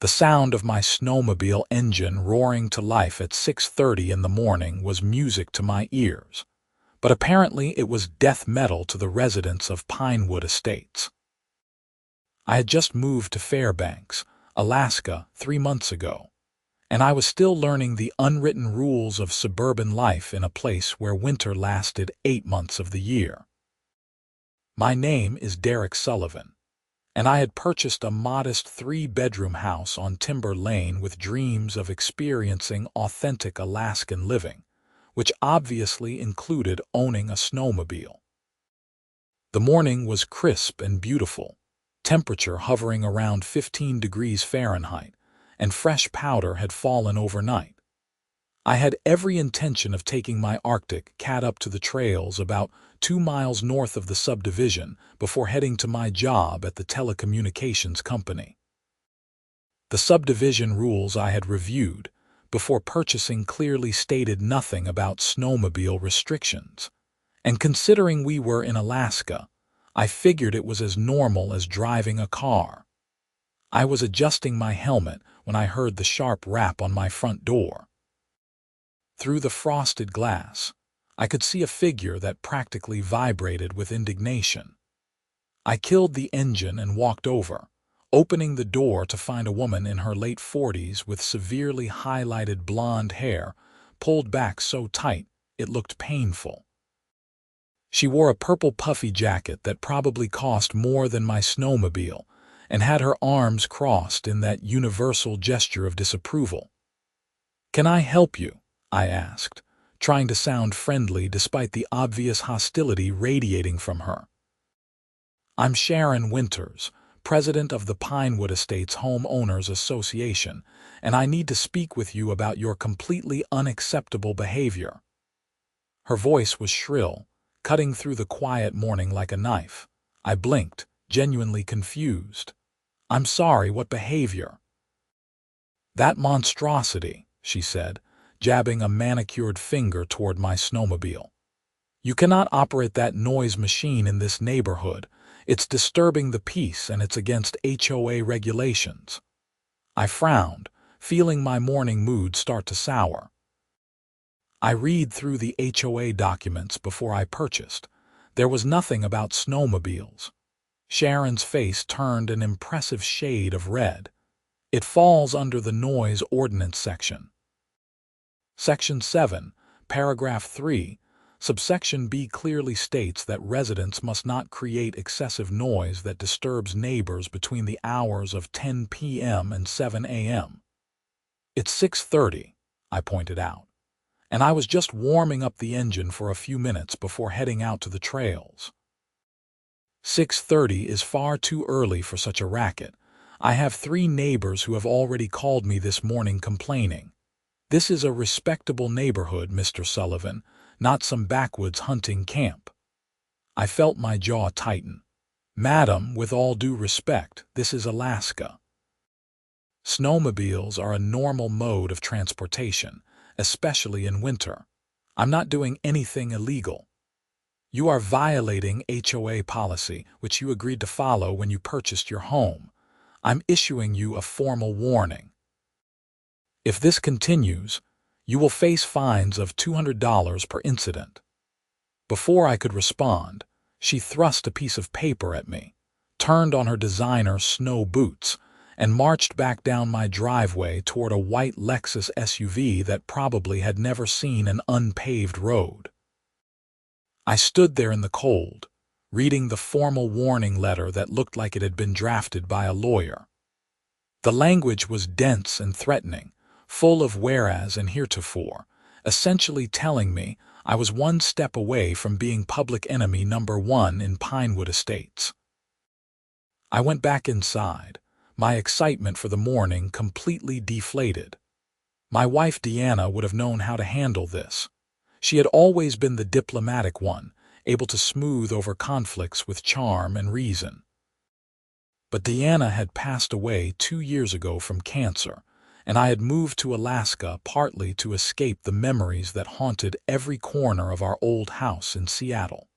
The sound of my snowmobile engine roaring to life at 6:30 in the morning was music to my ears, but apparently it was death metal to the residents of Pinewood Estates. I had just moved to Fairbanks, Alaska, 3 months ago, and I was still learning the unwritten rules of suburban life in a place where winter lasted 8 months of the year. My name is Derek Sullivan, and I had purchased a modest 3-bedroom house on Timber Lane with dreams of experiencing authentic Alaskan living, which obviously included owning a snowmobile. The morning was crisp and beautiful, temperature hovering around 15 degrees Fahrenheit, and fresh powder had fallen overnight. I had every intention of taking my Arctic cat up to the trails about 2 miles north of the subdivision before heading to my job at the telecommunications company. The subdivision rules I had reviewed before purchasing clearly stated nothing about snowmobile restrictions, and considering we were in Alaska, I figured it was as normal as driving a car. I was adjusting my helmet when I heard the sharp rap on my front door. Through the frosted glass, I could see a figure that practically vibrated with indignation. I killed the engine and walked over, opening the door to find a woman in her late 40s with severely highlighted blonde hair pulled back so tight it looked painful. She wore a purple puffy jacket that probably cost more than my snowmobile and had her arms crossed in that universal gesture of disapproval. "Can I help you?" I asked, trying to sound friendly despite the obvious hostility radiating from her. "I'm Sharon Winters, president of the Pinewood Estates Homeowners Association, and I need to speak with you about your completely unacceptable behavior." Her voice was shrill, cutting through the quiet morning like a knife. I blinked, genuinely confused. "I'm sorry, what behavior?" "That monstrosity," she said, jabbing a manicured finger toward my snowmobile. "You cannot operate that noise machine in this neighborhood. It's disturbing the peace and it's against HOA regulations." I frowned, feeling my morning mood start to sour. I read through the HOA documents before I purchased. There was nothing about snowmobiles. Sharon's face turned an impressive shade of red. "It falls under the noise ordinance section. Section 7, paragraph 3, subsection B clearly states that residents must not create excessive noise that disturbs neighbors between the hours of 10 p.m. and 7 a.m. "It's 6:30, I pointed out, "and I was just warming up the engine for a few minutes before heading out to the trails." 6:30 is far too early for such a racket. I have 3 neighbors who have already called me this morning complaining. This is a respectable neighborhood, Mr. Sullivan, not some backwoods hunting camp. I felt my jaw tighten. "Madam, with all due respect, this is Alaska. Snowmobiles are a normal mode of transportation, especially in winter. I'm not doing anything illegal. You are violating HOA policy, which you agreed to follow when you purchased your home. I'm issuing you a formal warning. If this continues, you will face fines of $200 per incident." Before I could respond, she thrust a piece of paper at me, turned on her designer snow boots, and marched back down my driveway toward a white Lexus SUV that probably had never seen an unpaved road. I stood there in the cold, reading the formal warning letter that looked like it had been drafted by a lawyer. The language was dense and threatening, full of whereas and heretofore, essentially telling me I was one step away from being public enemy number 1 in Pinewood Estates. I went back inside, my excitement for the morning completely deflated. My wife Deanna would have known how to handle this. She had always been the diplomatic one, able to smooth over conflicts with charm and reason. But Deanna had passed away 2 years ago from cancer, and I had moved to Alaska partly to escape the memories that haunted every corner of our old house in Seattle.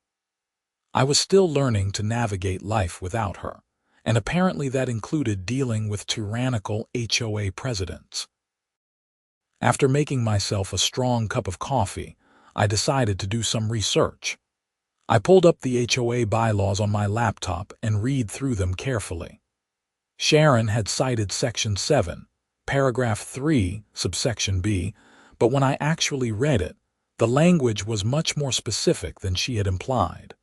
I was still learning to navigate life without her, and apparently that included dealing with tyrannical HOA presidents. After making myself a strong cup of coffee, I decided to do some research. I pulled up the HOA bylaws on my laptop and read through them carefully. Sharon had cited Section 7, Paragraph 3, subsection B, but when I actually read it, the language was much more specific than she had implied.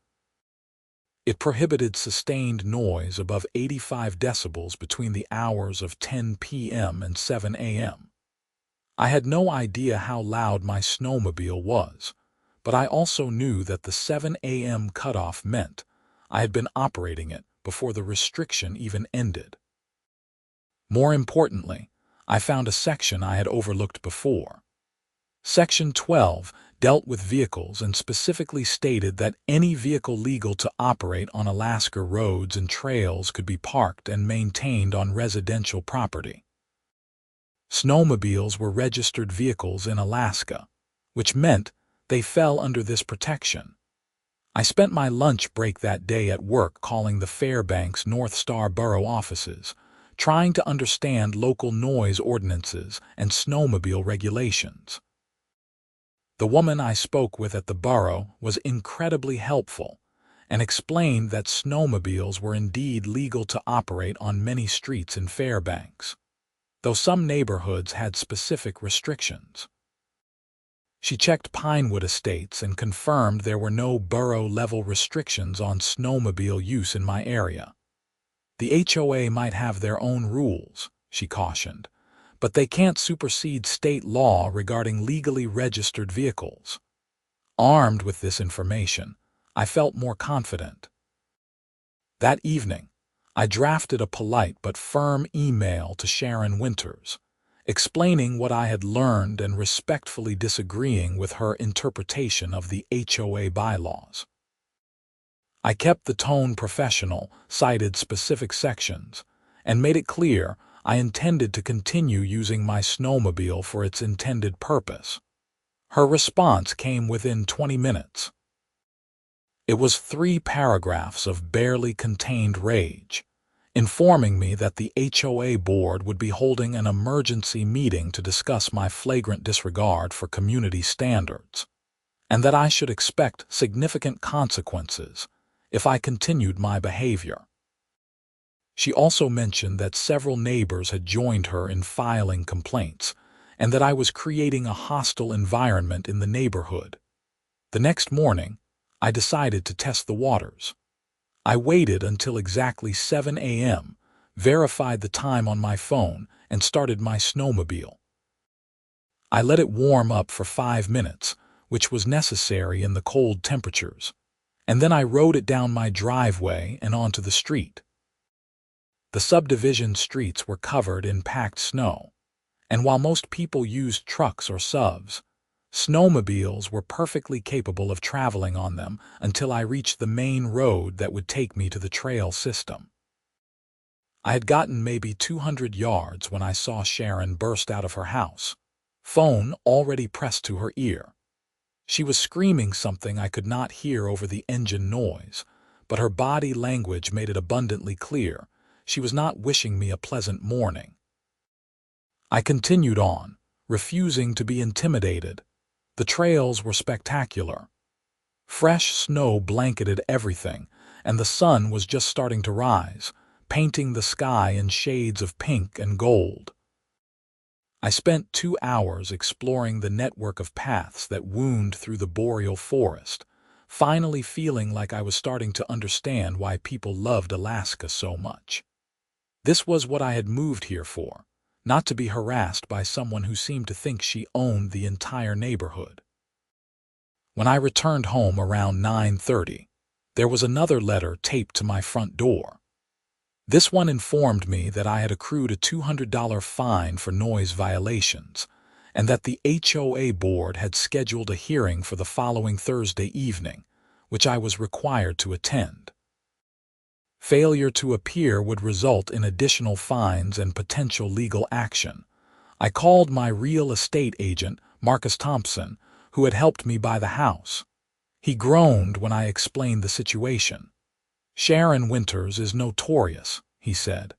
It prohibited sustained noise above 85 decibels between the hours of 10 p.m. and 7 a.m. I had no idea how loud my snowmobile was, but I also knew that the 7 a.m. cutoff meant I had been operating it before the restriction even ended. More importantly, I found a section I had overlooked before. Section 12 dealt with vehicles and specifically stated that any vehicle legal to operate on Alaska roads and trails could be parked and maintained on residential property. Snowmobiles were registered vehicles in Alaska, which meant they fell under this protection. I spent my lunch break that day at work calling the Fairbanks North Star Borough offices, trying to understand local noise ordinances and snowmobile regulations. The woman I spoke with at the borough was incredibly helpful and explained that snowmobiles were indeed legal to operate on many streets in Fairbanks, though some neighborhoods had specific restrictions. She checked Pinewood Estates and confirmed there were no borough-level restrictions on snowmobile use in my area. The HOA might have their own rules, she cautioned, but they can't supersede state law regarding legally registered vehicles. Armed with this information, I felt more confident. That evening, I drafted a polite but firm email to Sharon Winters, explaining what I had learned and respectfully disagreeing with her interpretation of the HOA bylaws. I kept the tone professional, cited specific sections, and made it clear I intended to continue using my snowmobile for its intended purpose. Her response came within 20 minutes. It was 3 paragraphs of barely contained rage, informing me that the HOA board would be holding an emergency meeting to discuss my flagrant disregard for community standards, and that I should expect significant consequences if I continued my behavior. She also mentioned that several neighbors had joined her in filing complaints, and that I was creating a hostile environment in the neighborhood. The next morning, I decided to test the waters. I waited until exactly 7 a.m., verified the time on my phone, and started my snowmobile. I let it warm up for 5 minutes, which was necessary in the cold temperatures, and then I rode it down my driveway and onto the street. The subdivision streets were covered in packed snow, and while most people used trucks or SUVs, snowmobiles were perfectly capable of traveling on them until I reached the main road that would take me to the trail system. I had gotten maybe 200 yards when I saw Sharon burst out of her house, phone already pressed to her ear. She was screaming something I could not hear over the engine noise, but her body language made it abundantly clear she was not wishing me a pleasant morning. I continued on, refusing to be intimidated. The trails were spectacular. Fresh snow blanketed everything, and the sun was just starting to rise, painting the sky in shades of pink and gold. I spent 2 hours exploring the network of paths that wound through the boreal forest, finally feeling like I was starting to understand why people loved Alaska so much. This was what I had moved here for, not to be harassed by someone who seemed to think she owned the entire neighborhood. When I returned home around 9:30, there was another letter taped to my front door. This one informed me that I had accrued a $200 fine for noise violations, and that the HOA board had scheduled a hearing for the following Thursday evening, which I was required to attend. Failure to appear would result in additional fines and potential legal action. I called my real estate agent, Marcus Thompson, who had helped me buy the house. He groaned when I explained the situation. "Sharon Winters is notorious," he said.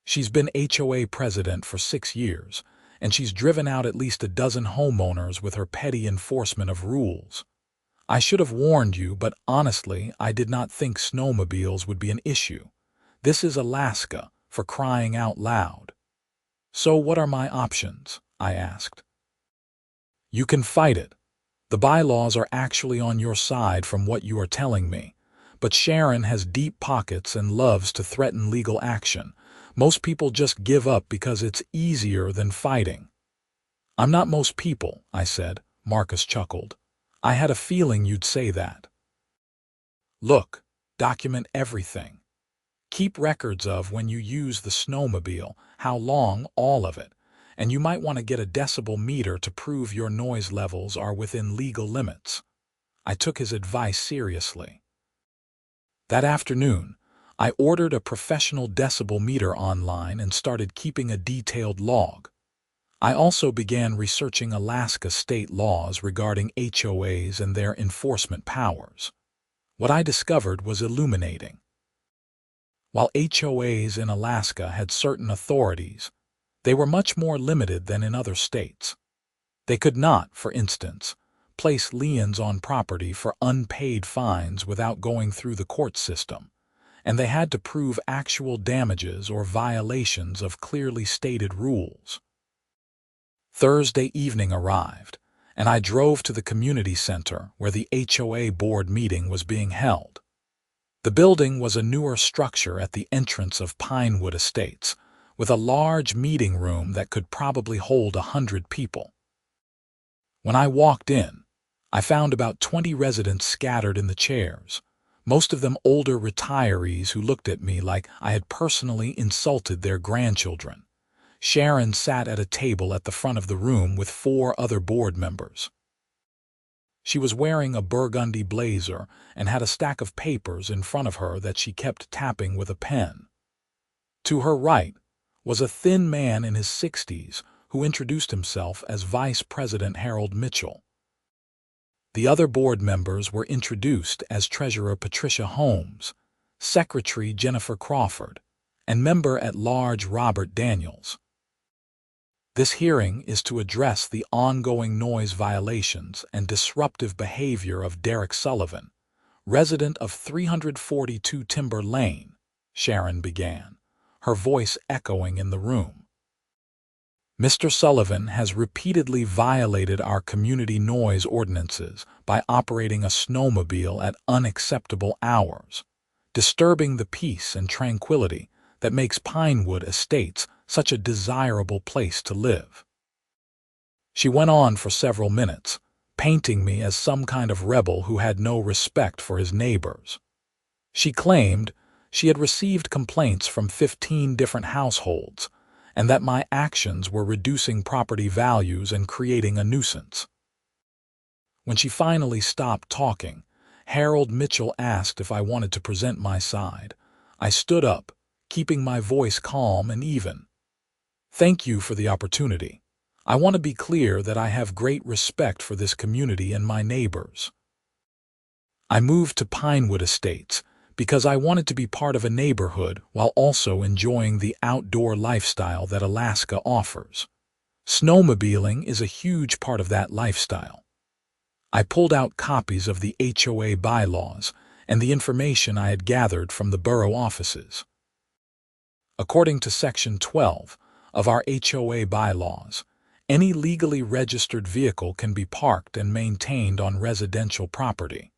She's been HOA president for 6 years, and she's driven out at least a dozen homeowners with her petty enforcement of rules. I should have warned you, but honestly, I did not think snowmobiles would be an issue. This is Alaska, for crying out loud. So what are my options? I asked. You can fight it. The bylaws are actually on your side from what you are telling me, but Sharon has deep pockets and loves to threaten legal action. Most people just give up because it's easier than fighting. I'm not most people, I said. Marcus chuckled. I had a feeling you'd say that. Look, document everything. Keep records of when you use the snowmobile, how long, all of it, and you might want to get a decibel meter to prove your noise levels are within legal limits. I took his advice seriously. That afternoon, I ordered a professional decibel meter online and started keeping a detailed log. I also began researching Alaska state laws regarding HOAs and their enforcement powers. What I discovered was illuminating. While HOAs in Alaska had certain authorities, they were much more limited than in other states. They could not, for instance, place liens on property for unpaid fines without going through the court system, and they had to prove actual damages or violations of clearly stated rules. Thursday evening arrived, and I drove to the community center where the HOA board meeting was being held. The building was a newer structure at the entrance of Pinewood Estates, with a large meeting room that could probably hold 100 people. When I walked in, I found about 20 residents scattered in the chairs, most of them older retirees who looked at me like I had personally insulted their grandchildren. Sharon sat at a table at the front of the room with 4 other board members. She was wearing a burgundy blazer and had a stack of papers in front of her that she kept tapping with a pen. To her right was a thin man in his 60s who introduced himself as Vice President Harold Mitchell. The other board members were introduced as Treasurer Patricia Holmes, Secretary Jennifer Crawford, and Member-at-Large Robert Daniels. This hearing is to address the ongoing noise violations and disruptive behavior of Derek Sullivan, resident of 342 Timber Lane, Sharon began, her voice echoing in the room. Mr. Sullivan has repeatedly violated our community noise ordinances by operating a snowmobile at unacceptable hours, disturbing the peace and tranquility that makes Pinewood Estates such a desirable place to live. She went on for several minutes, painting me as some kind of rebel who had no respect for his neighbors. She claimed she had received complaints from 15 different households, and that my actions were reducing property values and creating a nuisance. When she finally stopped talking, Harold Mitchell asked if I wanted to present my side. I stood up, keeping my voice calm and even. Thank you for the opportunity. I want to be clear that I have great respect for this community and my neighbors. I moved to Pinewood Estates because I wanted to be part of a neighborhood while also enjoying the outdoor lifestyle that Alaska offers. Snowmobiling is a huge part of that lifestyle. I pulled out copies of the HOA bylaws and the information I had gathered from the borough offices. According to Section 12 of our HOA bylaws, any legally registered vehicle can be parked and maintained on residential property.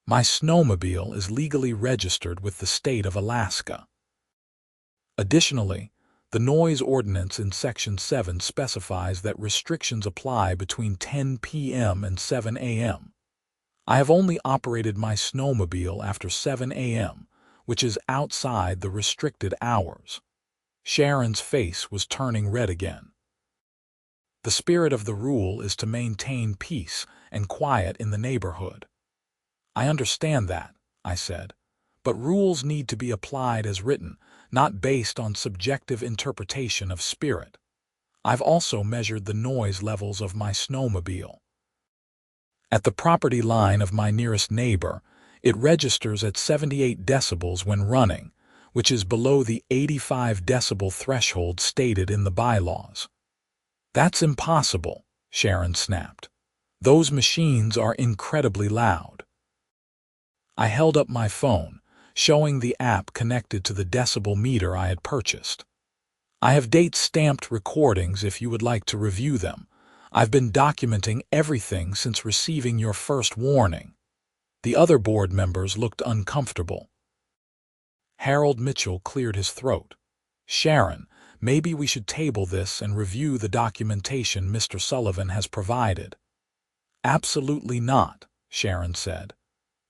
My snowmobile is legally registered with the state of Alaska. Additionally, the noise ordinance in Section 7 specifies that restrictions apply between 10 p.m. and 7 a.m. I have only operated my snowmobile after 7 a.m., which is outside the restricted hours. Sharon's face was turning red again. The spirit of the rule is to maintain peace and quiet in the neighborhood. I understand that, I said, but rules need to be applied as written, not based on subjective interpretation of spirit. I've also measured the noise levels of my snowmobile. At the property line of my nearest neighbor, it registers at 78 decibels when running, which is below the 85 decibel threshold stated in the bylaws. That's impossible, Sharon snapped. Those machines are incredibly loud. I held up my phone, showing the app connected to the decibel meter I had purchased. I have date-stamped recordings if you would like to review them. I've been documenting everything since receiving your first warning. The other board members looked uncomfortable. Harold Mitchell cleared his throat. Sharon, maybe we should table this and review the documentation Mr. Sullivan has provided. Absolutely not, Sharon said.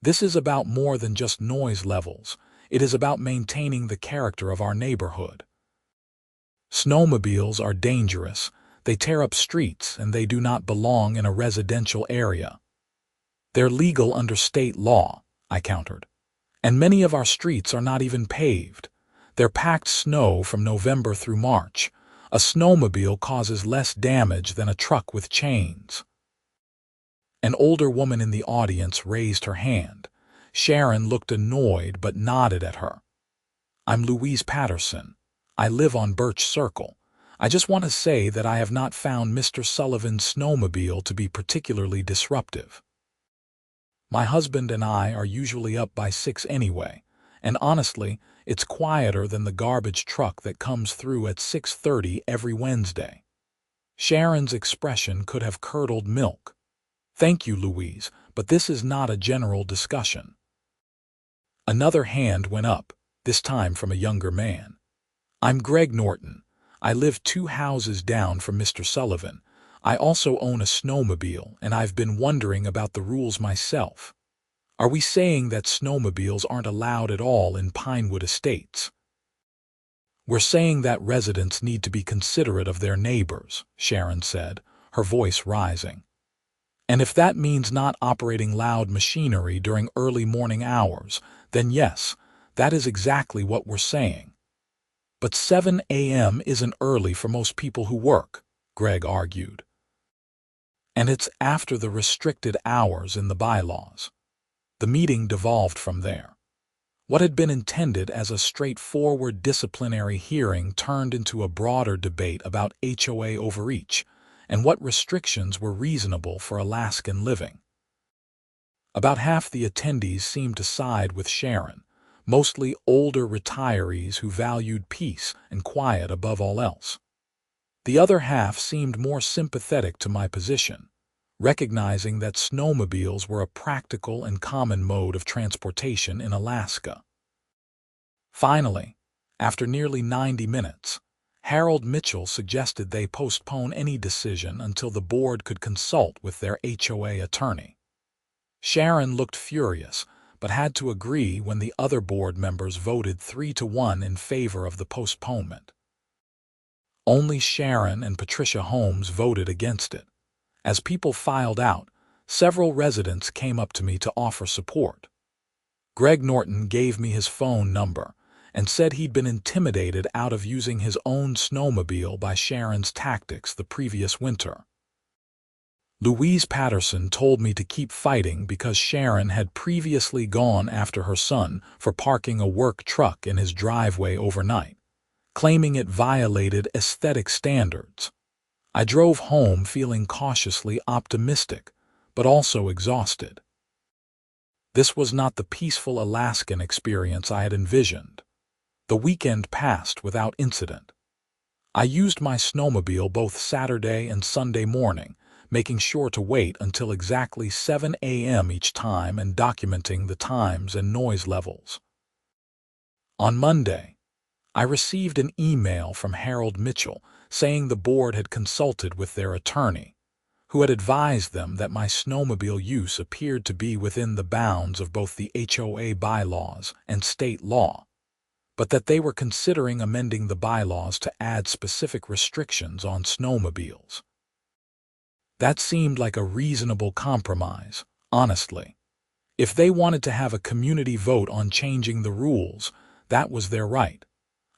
This is about more than just noise levels. It is about maintaining the character of our neighborhood. Snowmobiles are dangerous. They tear up streets and they do not belong in a residential area. They're legal under state law, I countered. And many of our streets are not even paved. They're packed snow from November through March. A snowmobile causes less damage than a truck with chains. An older woman in the audience raised her hand. Sharon looked annoyed but nodded at her. I'm Louise Patterson. I live on Birch Circle. I just want to say that I have not found Mr. Sullivan's snowmobile to be particularly disruptive. My husband and I are usually up by 6 anyway, and honestly, it's quieter than the garbage truck that comes through at 6:30 every Wednesday. Sharon's expression could have curdled milk. Thank you, Louise, but this is not a general discussion. Another hand went up, this time from a younger man. I'm Greg Norton. I live 2 houses down from Mr. Sullivan. I also own a snowmobile, and I've been wondering about the rules myself. Are we saying that snowmobiles aren't allowed at all in Pinewood Estates? We're saying that residents need to be considerate of their neighbors, Sharon said, her voice rising. And if that means not operating loud machinery during early morning hours, then yes, that is exactly what we're saying. But 7 a.m. isn't early for most people who work, Greg argued. And it's after the restricted hours in the bylaws. The meeting devolved from there. What had been intended as a straightforward disciplinary hearing turned into a broader debate about HOA overreach and what restrictions were reasonable for Alaskan living. About half the attendees seemed to side with Sharon, mostly older retirees who valued peace and quiet above all else. The other half seemed more sympathetic to my position, recognizing that snowmobiles were a practical and common mode of transportation in Alaska. Finally, after nearly 90 minutes, Harold Mitchell suggested they postpone any decision until the board could consult with their HOA attorney. Sharon looked furious, but had to agree when the other board members voted 3-1 in favor of the postponement. Only Sharon and Patricia Holmes voted against it. As people filed out, several residents came up to me to offer support. Greg Norton gave me his phone number and said he'd been intimidated out of using his own snowmobile by Sharon's tactics the previous winter. Louise Patterson told me to keep fighting because Sharon had previously gone after her son for parking a work truck in his driveway overnight, claiming it violated aesthetic standards. I drove home feeling cautiously optimistic, but also exhausted. This was not the peaceful Alaskan experience I had envisioned. The weekend passed without incident. I used my snowmobile both Saturday and Sunday morning, making sure to wait until exactly 7 a.m. each time and documenting the times and noise levels. On Monday, I received an email from Harold Mitchell saying the board had consulted with their attorney, who had advised them that my snowmobile use appeared to be within the bounds of both the HOA bylaws and state law, but that they were considering amending the bylaws to add specific restrictions on snowmobiles. That seemed like a reasonable compromise, honestly. If they wanted to have a community vote on changing the rules, that was their right.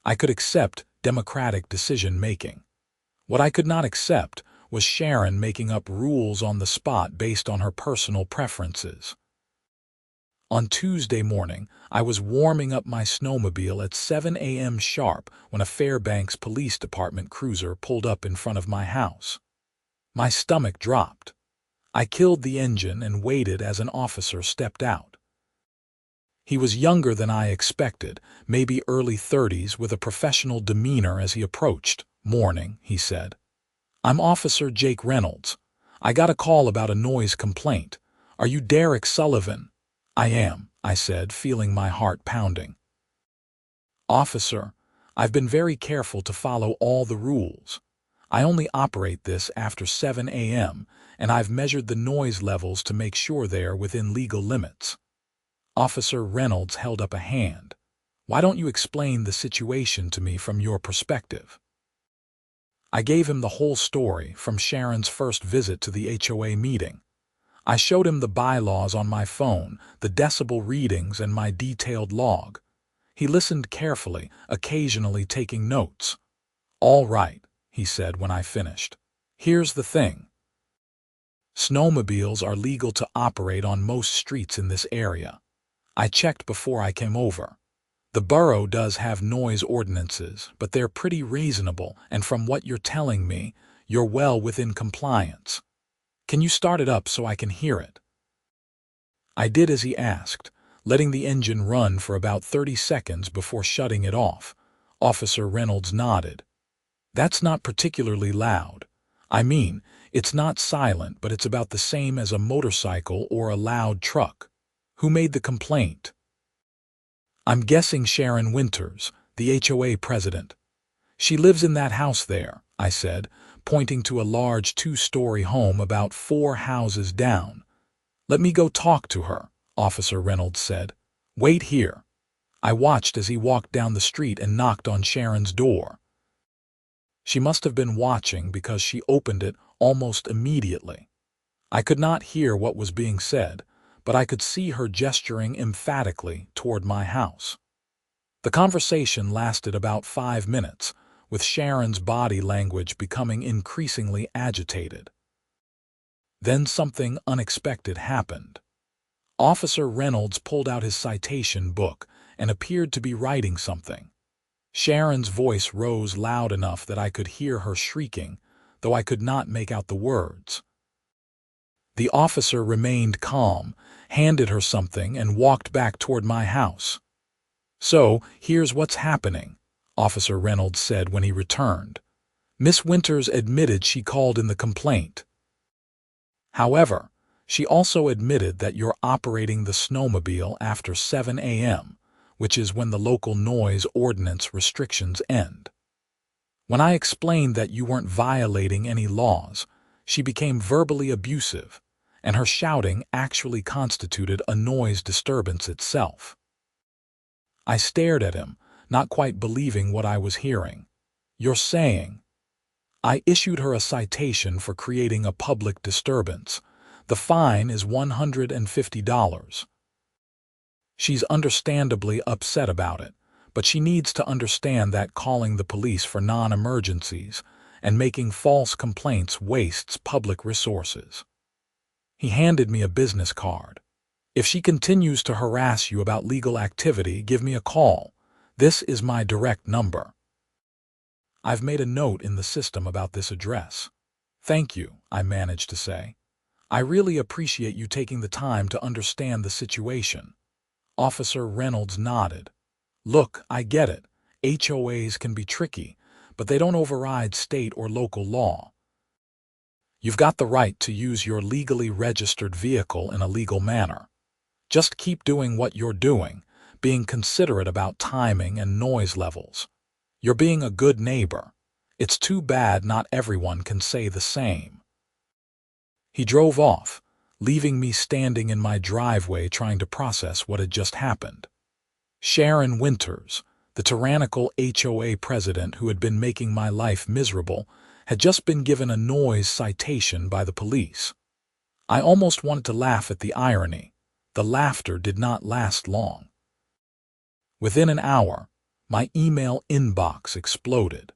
I could accept democratic decision-making. What I could not accept was Sharon making up rules on the spot based on her personal preferences. On Tuesday morning, I was warming up my snowmobile at 7 a.m. sharp when a Fairbanks Police Department cruiser pulled up in front of my house. My stomach dropped. I killed the engine and waited as an officer stepped out. He was younger than I expected, maybe early 30s, with a professional demeanor as he approached. "Morning," he said. "I'm Officer Jake Reynolds. I got a call about a noise complaint. Are you Derek Sullivan?" "I am," I said, feeling my heart pounding. "Officer, I've been very careful to follow all the rules. I only operate this after 7 a.m., and I've measured the noise levels to make sure they are within legal limits." Officer Reynolds held up a hand. "Why don't you explain the situation to me from your perspective?" I gave him the whole story, from Sharon's first visit to the HOA meeting. I showed him the bylaws on my phone, the decibel readings, and my detailed log. He listened carefully, occasionally taking notes. "All right," he said when I finished. "Here's the thing. Snowmobiles are legal to operate on most streets in this area. I checked before I came over. The borough does have noise ordinances, but they're pretty reasonable, and from what you're telling me, you're well within compliance. Can you start it up so I can hear it?" I did as he asked, letting the engine run for about 30 seconds before shutting it off. Officer Reynolds nodded. "That's not particularly loud. I mean, it's not silent, but it's about the same as a motorcycle or a loud truck. Who made the complaint?" "I'm guessing Sharon Winters, the HOA president. She lives in that house there," I said, pointing to a large 2-story home about 4 houses down. "Let me go talk to her," Officer Reynolds said. "Wait here." I watched as he walked down the street and knocked on Sharon's door. She must have been watching, because she opened it almost immediately. I could not hear what was being said, but I could see her gesturing emphatically toward my house. The conversation lasted about 5 minutes, with Sharon's body language becoming increasingly agitated. Then something unexpected happened. Officer Reynolds pulled out his citation book and appeared to be writing something. Sharon's voice rose loud enough that I could hear her shrieking, though I could not make out the words. The officer remained calm, handed her something, and walked back toward my house. "So, here's what's happening," Officer Reynolds said when he returned. "Miss Winters admitted she called in the complaint. However, she also admitted that you're operating the snowmobile after 7 a.m., which is when the local noise ordinance restrictions end. When I explained that you weren't violating any laws, she became verbally abusive, and her shouting actually constituted a noise disturbance itself." I stared at him, not quite believing what I was hearing. "You're saying—" "I issued her a citation for creating a public disturbance. The fine is $150. She's understandably upset about it, but she needs to understand that calling the police for non-emergencies and making false complaints wastes public resources." He handed me a business card. "If she continues to harass you about legal activity, give me a call. This is my direct number. I've made a note in the system about this address." "Thank you," I managed to say. "I really appreciate you taking the time to understand the situation." Officer Reynolds nodded. "Look, I get it. HOAs can be tricky, but they don't override state or local law. You've got the right to use your legally registered vehicle in a legal manner. Just keep doing what you're doing, being considerate about timing and noise levels. You're being a good neighbor. It's too bad not everyone can say the same." He drove off, leaving me standing in my driveway trying to process what had just happened. Sharon Winters, the tyrannical HOA president who had been making my life miserable, had just been given a noise citation by the police. I almost wanted to laugh at the irony. The laughter did not last long. Within an hour, my email inbox exploded.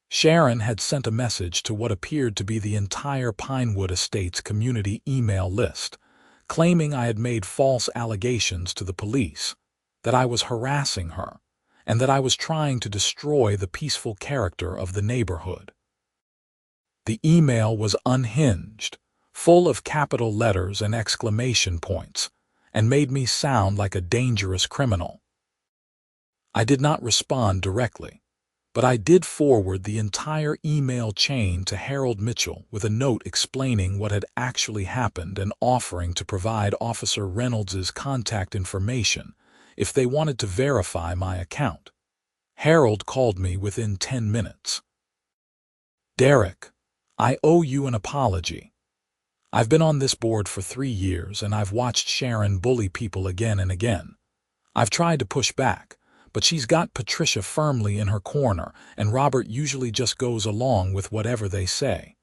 Sharon had sent a message to what appeared to be the entire Pinewood Estates community email list, claiming I had made false allegations to the police, that I was harassing her, and that I was trying to destroy the peaceful character of the neighborhood. The email was unhinged, full of capital letters and exclamation points, and made me sound like a dangerous criminal. I did not respond directly, but I did forward the entire email chain to Harold Mitchell with a note explaining what had actually happened and offering to provide Officer Reynolds's contact information if they wanted to verify my account. Harold called me within 10 minutes. "Derek, I owe you an apology. I've been on this board for 3 years and I've watched Sharon bully people again and again. I've tried to push back, but she's got Patricia firmly in her corner and Robert usually just goes along with whatever they say.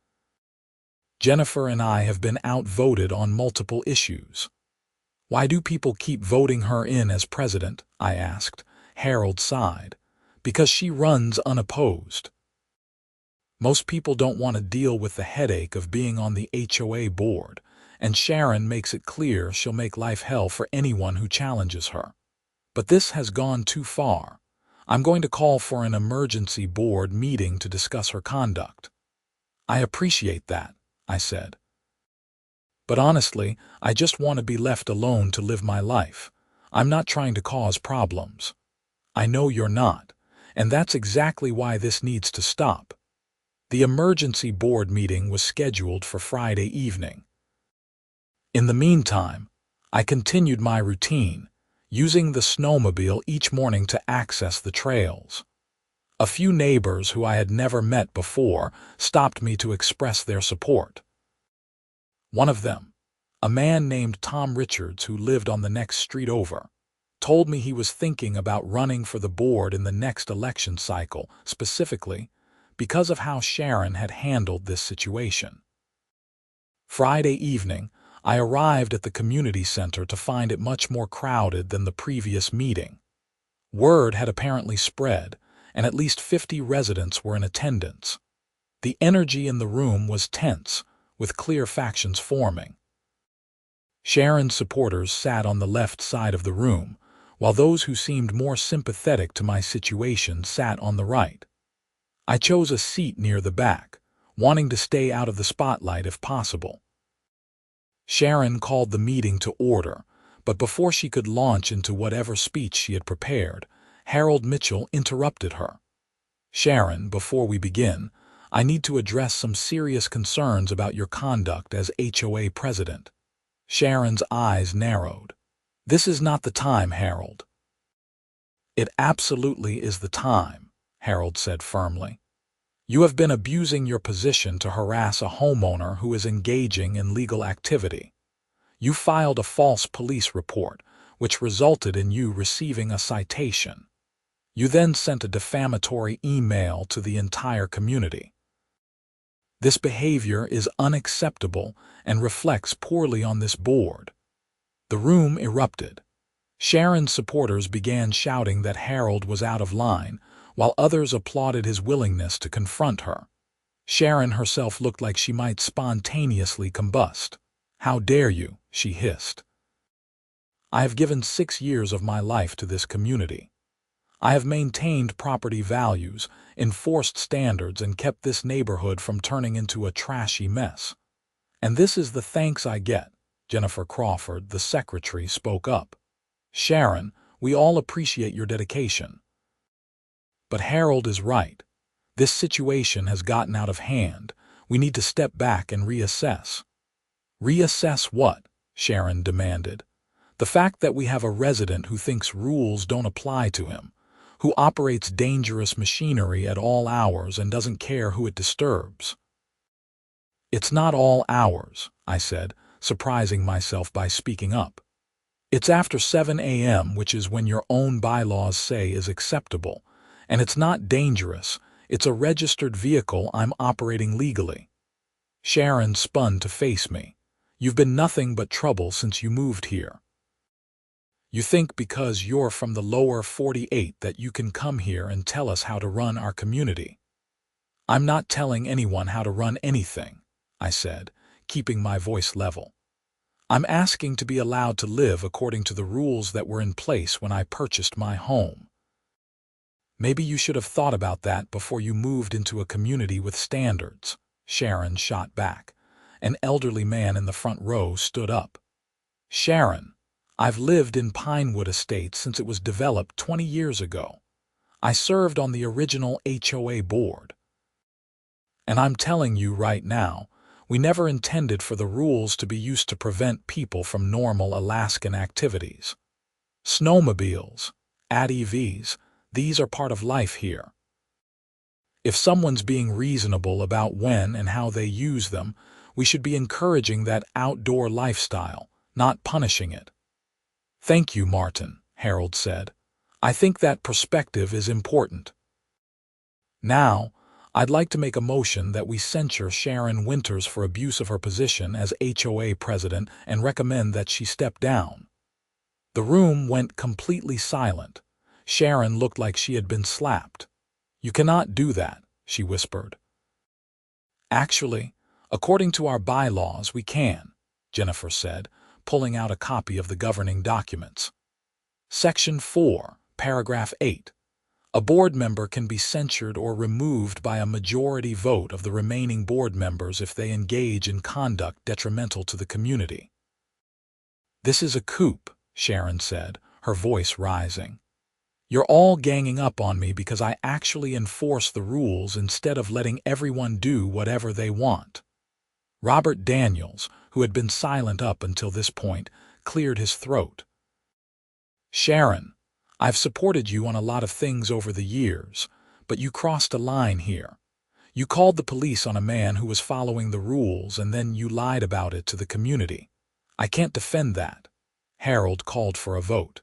Jennifer and I have been outvoted on multiple issues. Why do people keep voting her in as president?" I asked. Harold sighed. "Because she runs unopposed. Most people don't want to deal with the headache of being on the HOA board, and Sharon makes it clear she'll make life hell for anyone who challenges her. But this has gone too far. I'm going to call for an emergency board meeting to discuss her conduct." "I appreciate that," I said. "But honestly, I just want to be left alone to live my life. I'm not trying to cause problems." "I know you're not, and that's exactly why this needs to stop." The emergency board meeting was scheduled for Friday evening. In the meantime, I continued my routine, using the snowmobile each morning to access the trails. A few neighbors who I had never met before stopped me to express their support. One of them, a man named Tom Richards who lived on the next street over, told me he was thinking about running for the board in the next election cycle, specifically because of how Sharon had handled this situation. Friday evening, I arrived at the community center to find it much more crowded than the previous meeting. Word had apparently spread, and at least 50 residents were in attendance. The energy in the room was tense, with clear factions forming. Sharon's supporters sat on the left side of the room, while those who seemed more sympathetic to my situation sat on the right. I chose a seat near the back, wanting to stay out of the spotlight if possible. Sharon called the meeting to order, but before she could launch into whatever speech she had prepared, Harold Mitchell interrupted her. "Sharon, before we begin, I need to address some serious concerns about your conduct as HOA president." Sharon's eyes narrowed. "This is not the time, Harold." "It absolutely is the time," Harold said firmly. "You have been abusing your position to harass a homeowner who is engaging in legal activity. You filed a false police report, which resulted in you receiving a citation. You then sent a defamatory email to the entire community. This behavior is unacceptable and reflects poorly on this board." The room erupted. Sharon's supporters began shouting that Harold was out of line, while others applauded his willingness to confront her. Sharon herself looked like she might spontaneously combust. "How dare you?" she hissed. "I have given 6 years of my life to this community. I have maintained property values, enforced standards, and kept this neighborhood from turning into a trashy mess. And this is the thanks I get." Jennifer Crawford, the secretary, spoke up. "Sharon, we all appreciate your dedication. But Harold is right. This situation has gotten out of hand. We need to step back and reassess." "Reassess what?" Sharon demanded. "The fact that we have a resident who thinks rules don't apply to him, who operates dangerous machinery at all hours and doesn't care who it disturbs." "It's not all hours," I said, surprising myself by speaking up. "It's after 7 a.m., which is when your own bylaws say is acceptable. And it's not dangerous. It's a registered vehicle I'm operating legally." Sharon spun to face me. "You've been nothing but trouble since you moved here. You think because you're from the lower 48 that you can come here and tell us how to run our community." "I'm not telling anyone how to run anything," I said, keeping my voice level. I'm asking to be allowed to live according to the rules that were in place when I purchased my home. Maybe you should have thought about that before you moved into a community with standards, Sharon shot back. An elderly man in the front row stood up. Sharon, I've lived in Pinewood Estates since it was developed 20 years ago. I served on the original HOA board. And I'm telling you right now, we never intended for the rules to be used to prevent people from normal Alaskan activities. Snowmobiles, ATVs, these are part of life here. If someone's being reasonable about when and how they use them, we should be encouraging that outdoor lifestyle, not punishing it. Thank you, Martin, Harold said. I think that perspective is important. Now, I'd like to make a motion that we censure Sharon Winters for abuse of her position as HOA president and recommend that she step down. The room went completely silent. Sharon looked like she had been slapped. You cannot do that, she whispered. Actually, according to our bylaws, we can, Jennifer said, pulling out a copy of the governing documents. Section 4, Paragraph 8. A board member can be censured or removed by a majority vote of the remaining board members if they engage in conduct detrimental to the community. This is a coup, Sharon said, her voice rising. You're all ganging up on me because I actually enforce the rules instead of letting everyone do whatever they want. Robert Daniels, who had been silent up until this point, cleared his throat. Sharon, I've supported you on a lot of things over the years, but you crossed a line here. You called the police on a man who was following the rules and then you lied about it to the community. I can't defend that. Harold called for a vote.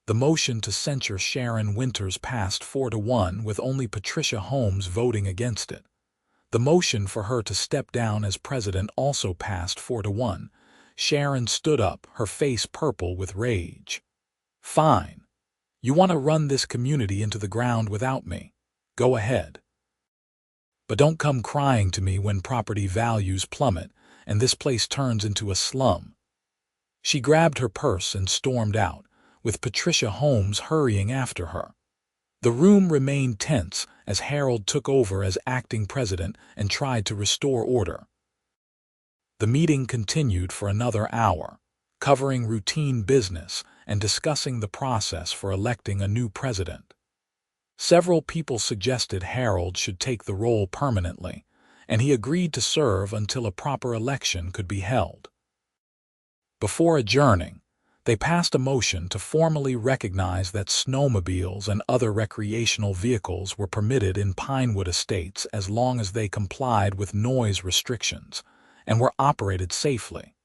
The motion to censure Sharon Winters passed 4-1 with only Patricia Holmes voting against it. The motion for her to step down as president also passed 4-1. Sharon stood up, her face purple with rage. Fine. You want to run this community into the ground without me? Go ahead. But don't come crying to me when property values plummet and this place turns into a slum. She grabbed her purse and stormed out, with Patricia Holmes hurrying after her. The room remained tense as Harold took over as acting president and tried to restore order. The meeting continued for another hour, covering routine business and discussing the process for electing a new president. Several people suggested Harold should take the role permanently, and he agreed to serve until a proper election could be held. Before adjourning, they passed a motion to formally recognize that snowmobiles and other recreational vehicles were permitted in Pinewood Estates as long as they complied with noise restrictions and were operated safely.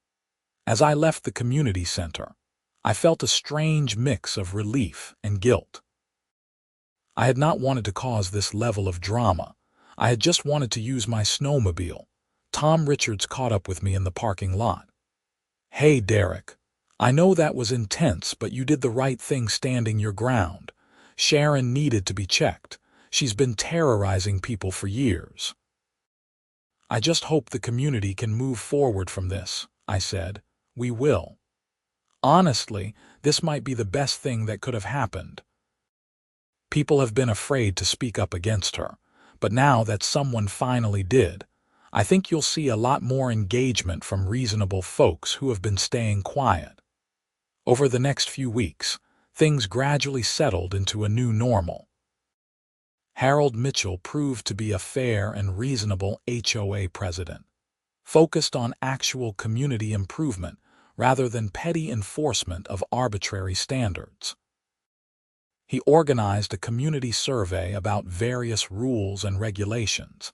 As I left the community center, I felt a strange mix of relief and guilt. I had not wanted to cause this level of drama. I had just wanted to use my snowmobile. Tom Richards caught up with me in the parking lot. Hey, Derek. I know that was intense, but you did the right thing standing your ground. Sharon needed to be checked. She's been terrorizing people for years. I just hope the community can move forward from this, I said. We will. Honestly, this might be the best thing that could have happened. People have been afraid to speak up against her, but now that someone finally did, I think you'll see a lot more engagement from reasonable folks who have been staying quiet. Over the next few weeks, things gradually settled into a new normal. Harold Mitchell proved to be a fair and reasonable HOA president, focused on actual community improvement rather than petty enforcement of arbitrary standards. He organized a community survey about various rules and regulations,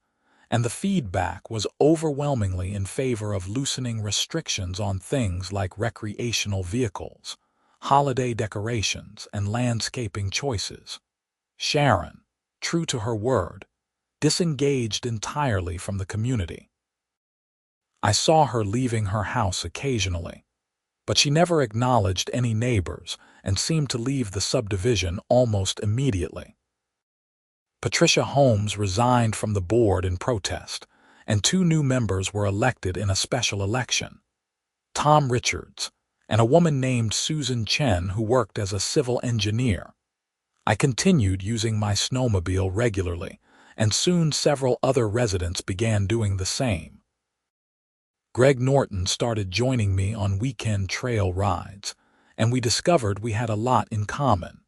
and the feedback was overwhelmingly in favor of loosening restrictions on things like recreational vehicles, holiday decorations, and landscaping choices. Sharon, true to her word, disengaged entirely from the community. I saw her leaving her house occasionally, but she never acknowledged any neighbors and seemed to leave the subdivision almost immediately. Patricia Holmes resigned from the board in protest, and 2 new members were elected in a special election. Tom Richards, and a woman named Susan Chen who worked as a civil engineer. I continued using my snowmobile regularly, and soon several other residents began doing the same. Greg Norton started joining me on weekend trail rides, and we discovered we had a lot in common.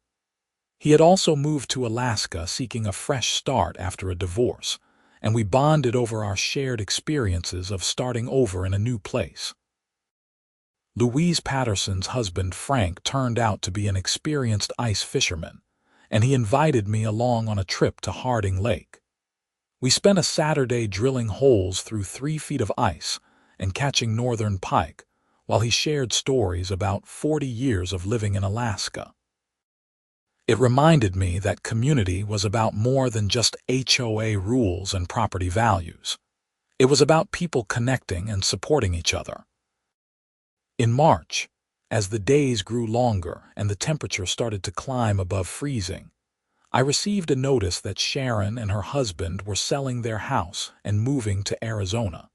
He had also moved to Alaska seeking a fresh start after a divorce, and we bonded over our shared experiences of starting over in a new place. Louise Patterson's husband Frank turned out to be an experienced ice fisherman, and he invited me along on a trip to Harding Lake. We spent a Saturday drilling holes through 3 feet of ice and catching northern pike, while he shared stories about 40 years of living in Alaska. It reminded me that community was about more than just HOA rules and property values. It was about people connecting and supporting each other. In March, as the days grew longer and the temperature started to climb above freezing, I received a notice that Sharon and her husband were selling their house and moving to Arizona.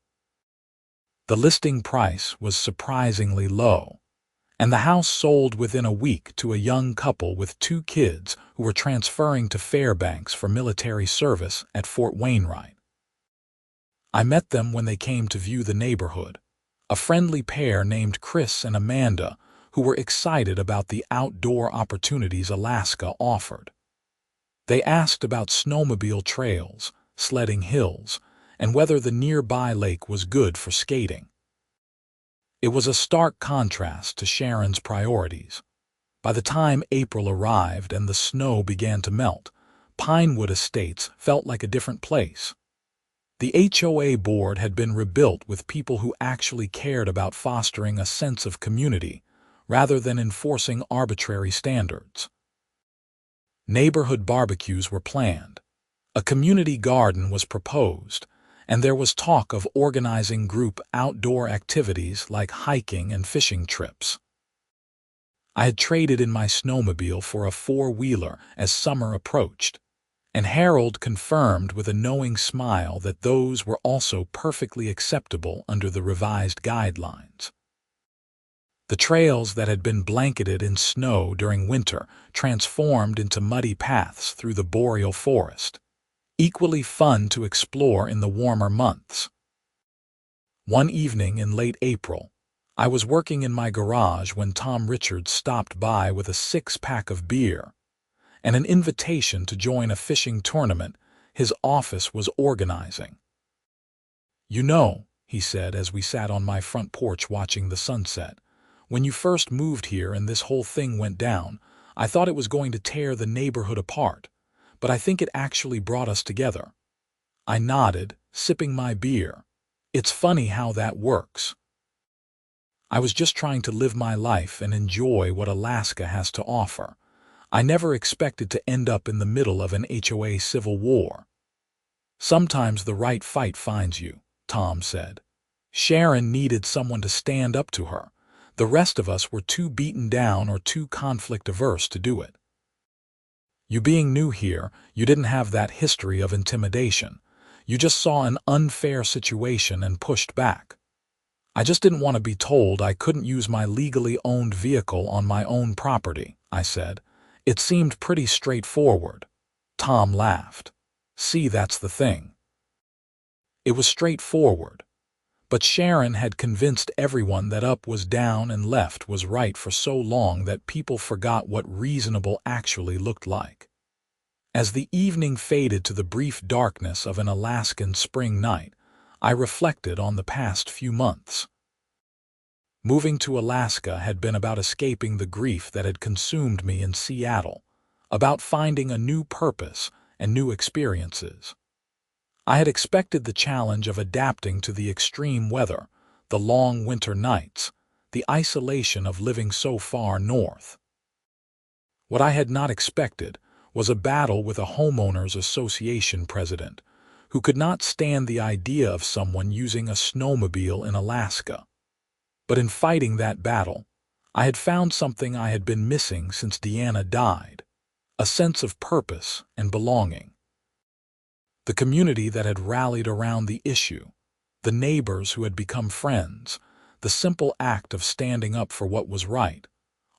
The listing price was surprisingly low, and the house sold within a week to a young couple with 2 kids who were transferring to Fairbanks for military service at Fort Wainwright. I met them when they came to view the neighborhood, a friendly pair named Chris and Amanda who were excited about the outdoor opportunities Alaska offered. They asked about snowmobile trails, sledding hills, and whether the nearby lake was good for skating. It was a stark contrast to Sharon's priorities. By the time April arrived and the snow began to melt, Pinewood Estates felt like a different place. The HOA board had been rebuilt with people who actually cared about fostering a sense of community rather than enforcing arbitrary standards. Neighborhood barbecues were planned. A community garden was proposed, and there was talk of organizing group outdoor activities like hiking and fishing trips. I had traded in my snowmobile for a 4-wheeler as summer approached, and Harold confirmed with a knowing smile that those were also perfectly acceptable under the revised guidelines. The trails that had been blanketed in snow during winter transformed into muddy paths through the boreal forest, equally fun to explore in the warmer months. One evening in late April, I was working in my garage when Tom Richards stopped by with a 6-pack of beer and an invitation to join a fishing tournament his office was organizing. "You know," he said as we sat on my front porch watching the sunset, "when you first moved here and this whole thing went down, I thought it was going to tear the neighborhood apart, but I think it actually brought us together." I nodded, sipping my beer. "It's funny how that works." I was just trying to live my life and enjoy what Alaska has to offer. I never expected to end up in the middle of an HOA civil war. "Sometimes the right fight finds you," Tom said. Sharon needed someone to stand up to her. The rest of us were too beaten down or too conflict-averse to do it. You being new here, you didn't have that history of intimidation. You just saw an unfair situation and pushed back. "I just didn't want to be told I couldn't use my legally owned vehicle on my own property," I said. "It seemed pretty straightforward." Tom laughed. "See, that's the thing. It was straightforward. But Sharon had convinced everyone that up was down and left was right for so long that people forgot what reasonable actually looked like." As the evening faded to the brief darkness of an Alaskan spring night, I reflected on the past few months. Moving to Alaska had been about escaping the grief that had consumed me in Seattle, about finding a new purpose and new experiences. I had expected the challenge of adapting to the extreme weather, the long winter nights, the isolation of living so far north. What I had not expected was a battle with a Homeowners Association president who could not stand the idea of someone using a snowmobile in Alaska. But in fighting that battle, I had found something I had been missing since Deanna died, a sense of purpose and belonging. The community that had rallied around the issue, the neighbors who had become friends, the simple act of standing up for what was right.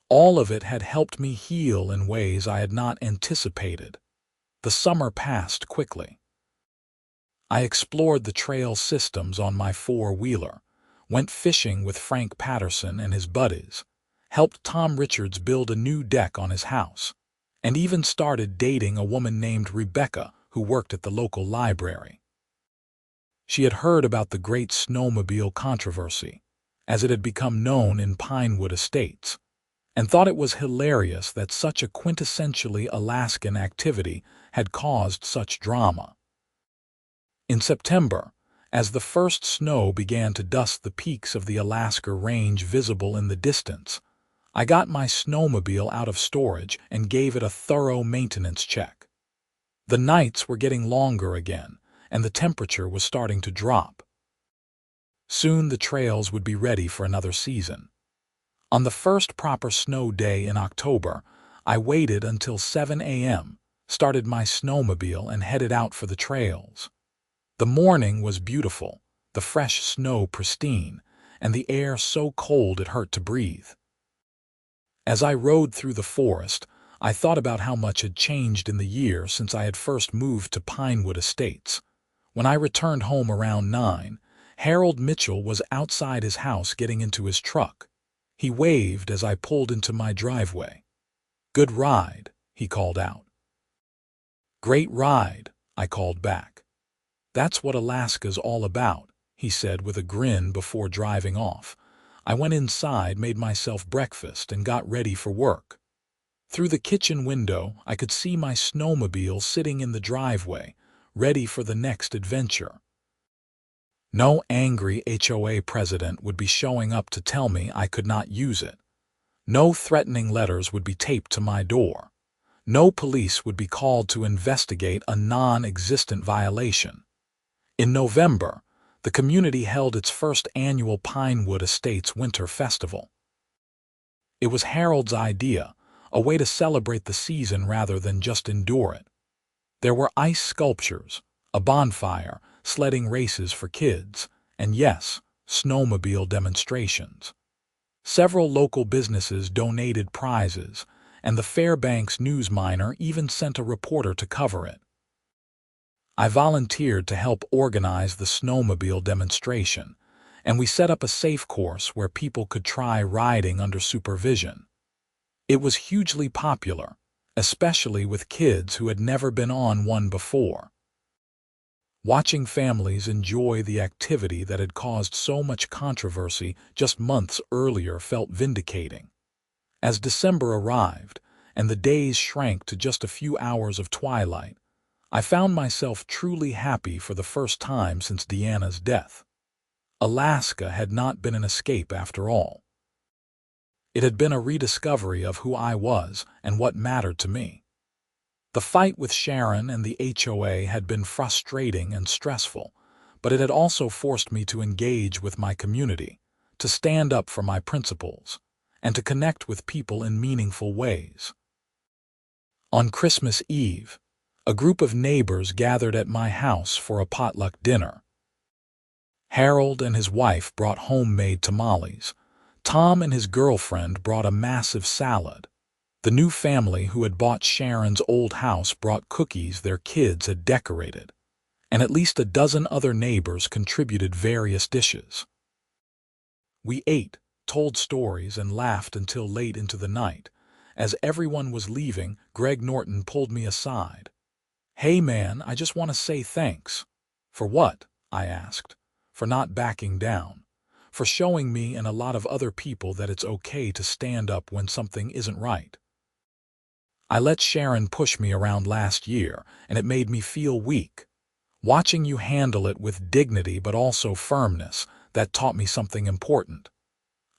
All of it had helped me heal in ways I had not anticipated. The summer passed quickly. I explored the trail systems on my four-wheeler, went fishing with Frank Patterson and his buddies, helped Tom Richards build a new deck on his house, and even started dating a woman named Rebecca who worked at the local library. She had heard about the great Snowmobile controversy, as it had become known in Pinewood Estates, and thought it was hilarious that such a quintessentially Alaskan activity had caused such drama. In September, as the first snow began to dust the peaks of the Alaska Range visible in the distance, I got my snowmobile out of storage and gave it a thorough maintenance check. The nights were getting longer again, and the temperature was starting to drop. Soon the trails would be ready for another season. On the first proper snow day in October, I waited until 7 a.m., started my snowmobile, and headed out for the trails. The morning was beautiful, the fresh snow pristine, and the air so cold it hurt to breathe. As I rode through the forest, I thought about how much had changed in the year since I had first moved to Pinewood Estates. When I returned home around 9, Harold Mitchell was outside his house getting into his truck. He waved as I pulled into my driveway. "Good ride," he called out. "Great ride," I called back. "That's what Alaska's all about," he said with a grin before driving off. I went inside, made myself breakfast, and got ready for work. Through the kitchen window, I could see my snowmobile sitting in the driveway, ready for the next adventure. No angry HOA president would be showing up to tell me I could not use it. No threatening letters would be taped to my door. No police would be called to investigate a non-existent violation. In November, the community held its first annual Pinewood Estates Winter Festival. It was Harold's idea, a way to celebrate the season rather than just endure it. There were ice sculptures, a bonfire, sledding races for kids, and yes, snowmobile demonstrations. Several local businesses donated prizes, and the Fairbanks News-Miner even sent a reporter to cover it. I volunteered to help organize the snowmobile demonstration, and we set up a safe course where people could try riding under supervision. It was hugely popular, especially with kids who had never been on one before. Watching families enjoy the activity that had caused so much controversy just months earlier felt vindicating. As December arrived, and the days shrank to just a few hours of twilight, I found myself truly happy for the first time since Deanna's death. Alaska had not been an escape after all. It had been a rediscovery of who I was and what mattered to me. The fight with Sharon and the HOA had been frustrating and stressful, but it had also forced me to engage with my community, to stand up for my principles, and to connect with people in meaningful ways. On Christmas Eve, a group of neighbors gathered at my house for a potluck dinner. Harold and his wife brought homemade tamales. Tom and his girlfriend brought a massive salad. The new family who had bought Sharon's old house brought cookies their kids had decorated, and at least a dozen other neighbors contributed various dishes. We ate, told stories, and laughed until late into the night. As everyone was leaving, Greg Norton pulled me aside. "Hey man, I just want to say thanks." "For what?" I asked. "For not backing down. For showing me and a lot of other people that it's okay to stand up when something isn't right. I let Sharon push me around last year, and it made me feel weak. Watching you handle it with dignity but also firmness, that taught me something important."